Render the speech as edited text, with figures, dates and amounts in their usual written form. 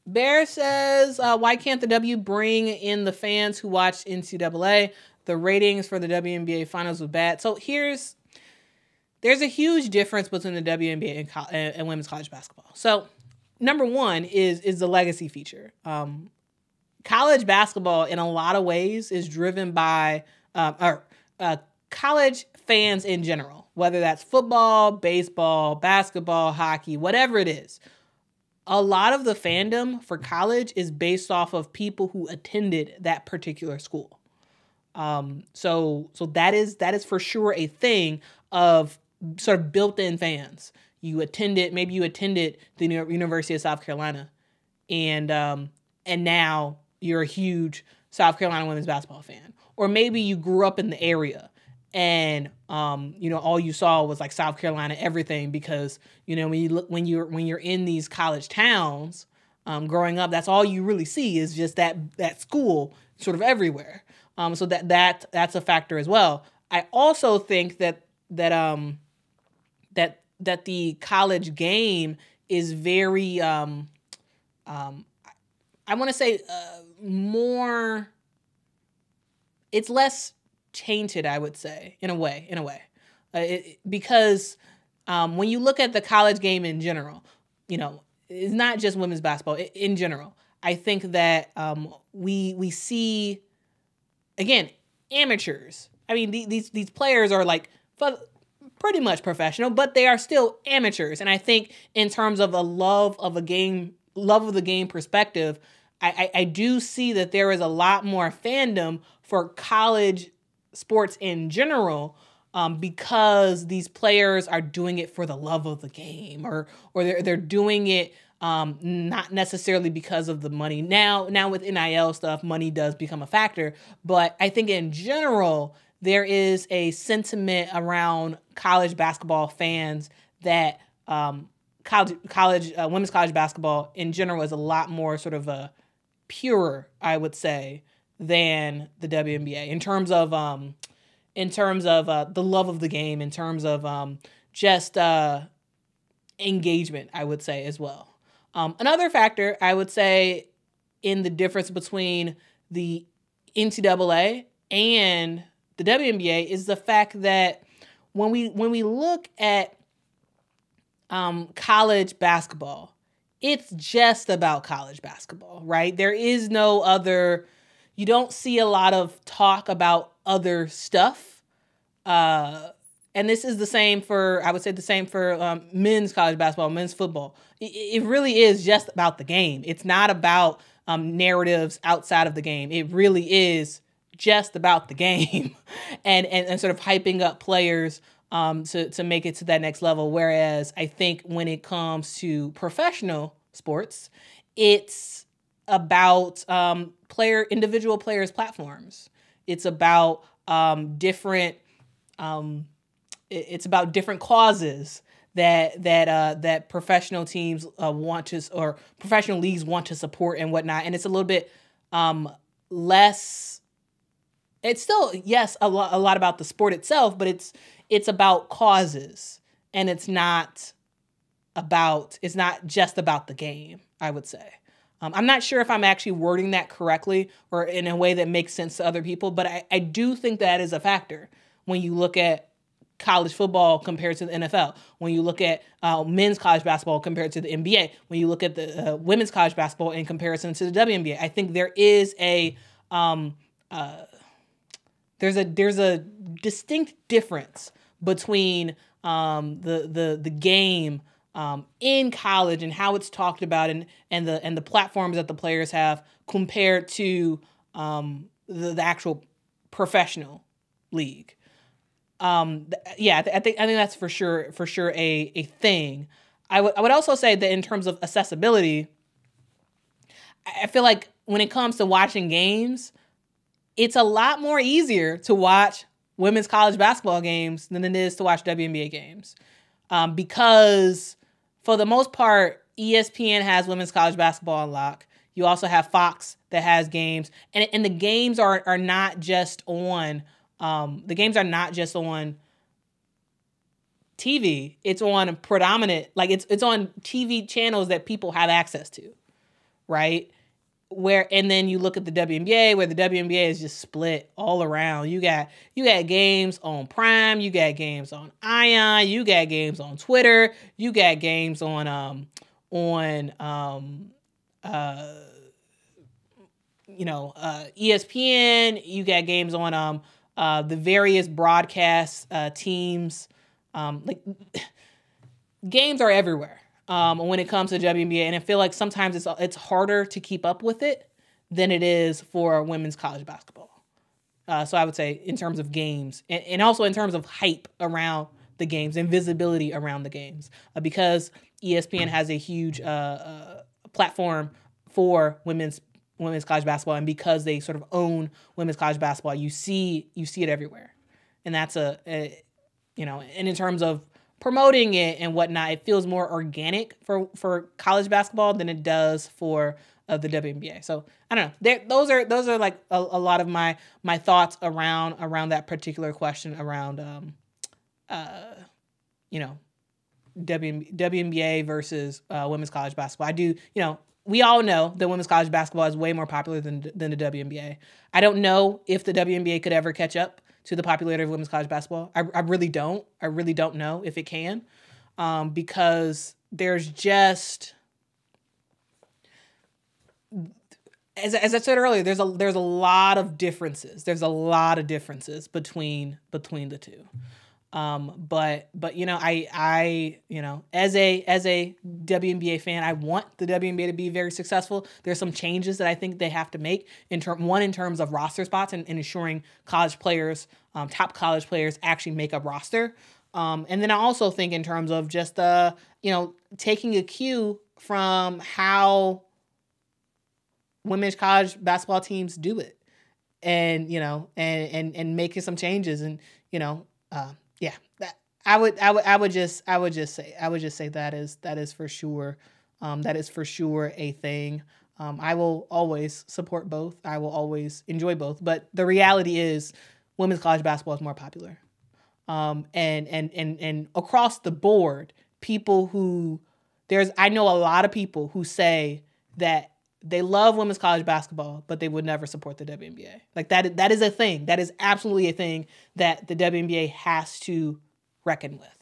Bear says, why can't the W bring in the fans who watch NCAA? The ratings for the WNBA finals were bad. So there's a huge difference between the WNBA and women's college basketball. So number one is the legacy feature. College basketball in a lot of ways is driven by college fans in general, whether that's football, baseball, basketball, hockey, whatever it is. A lot of the fandom for college is based off of people who attended that particular school. So that is for sure a thing of sort of built-in fans. Maybe you attended the University of South Carolina, and now you're a huge South Carolina women's basketball fan. Or maybe you grew up in the area and all you saw was like South Carolina everything, because when you're in these college towns growing up, that's all you really see is just that school sort of everywhere. So that's a factor as well. I also think that the college game is very I want to say more. It's less tainted, I would say, in a way, because when you look at the college game in general, it's not just women's basketball. In general, I think that we see, again, amateurs. I mean, these players are like pretty much professional, but they are still amateurs. And I think in terms of a love of the game perspective, I do see that there is a lot more fandom for college sports in general, because these players are doing it for the love of the game, or they're doing it not necessarily because of the money. Now with NIL stuff, money does become a factor, but I think in general there is a sentiment around college basketball fans that women's college basketball in general is a lot more sort of a purer, I would say, than the WNBA in terms of the love of the game, in terms of just engagement, I would say as well. Another factor I would say in the difference between the NCAA and the WNBA is the fact that when we look at college basketball, it's just about college basketball, right? There is no other. You don't see a lot of talk about other stuff. And this is I would say the same for men's college basketball, men's football. It really is just about the game. It's not about narratives outside of the game. It really is just about the game and sort of hyping up players to make it to that next level. Whereas I think when it comes to professional sports, it's about individual players' platforms. It's about different causes that professional teams or professional leagues want to support and whatnot. And it's a little bit less. It's still, yes, a lot about the sport itself, but it's about causes, and it's not just about the game, I would say. I'm not sure if I'm actually wording that correctly or in a way that makes sense to other people, but I do think that is a factor when you look at college football compared to the NFL, when you look at men's college basketball compared to the NBA, when you look at the women's college basketball in comparison to the WNBA. I think there is there's a distinct difference between the game in college and how it's talked about and the platforms that the players have compared to the actual professional league. I think that's for sure a thing. I would also say that in terms of accessibility, I feel like when it comes to watching games, it's a lot more easier to watch women's college basketball games than it is to watch WNBA games. Because for the most part, ESPN has women's college basketball on lock. You also have Fox that has games, and the games are not just on. The games are not just on TV. It's on predominant, like it's on TV channels that people have access to, right? And then you look at the WNBA, where the WNBA is just split all around. You got games on Prime, you got games on Ion, you got games on Twitter, you got games on ESPN, you got games on the various broadcast teams. Games are everywhere when it comes to WNBA, and I feel like sometimes it's harder to keep up with it than it is for women's college basketball. So I would say in terms of games, and also in terms of hype around the games and visibility around the games, because ESPN has a huge platform for women's college basketball, and because they sort of own women's college basketball, you see it everywhere, and that's and in terms of promoting it and whatnot, it feels more organic for college basketball than it does for the WNBA. So I don't know. Those are like a lot of my thoughts around that particular question around WNBA versus women's college basketball. I do, we all know that women's college basketball is way more popular than the WNBA. I don't know if the WNBA could ever catch up to the popularity of women's college basketball. I really don't. I really don't know if it can, because there's just, as I said earlier, there's a lot of differences. There's a lot of differences between the two. But I as a WNBA fan, I want the WNBA to be very successful. There's some changes that I think they have to make in terms of roster spots and ensuring college players, top college players, actually make a roster. And then I also think in terms of just taking a cue from how women's college basketball teams do it, and and making some changes, and yeah, I would just say that is for sure a thing. I will always support both. I will always enjoy both. But the reality is, women's college basketball is more popular. And across the board, I know a lot of people who say that they love women's college basketball, but they would never support the WNBA. Like that is a thing. That is absolutely a thing that the WNBA has to reckon with.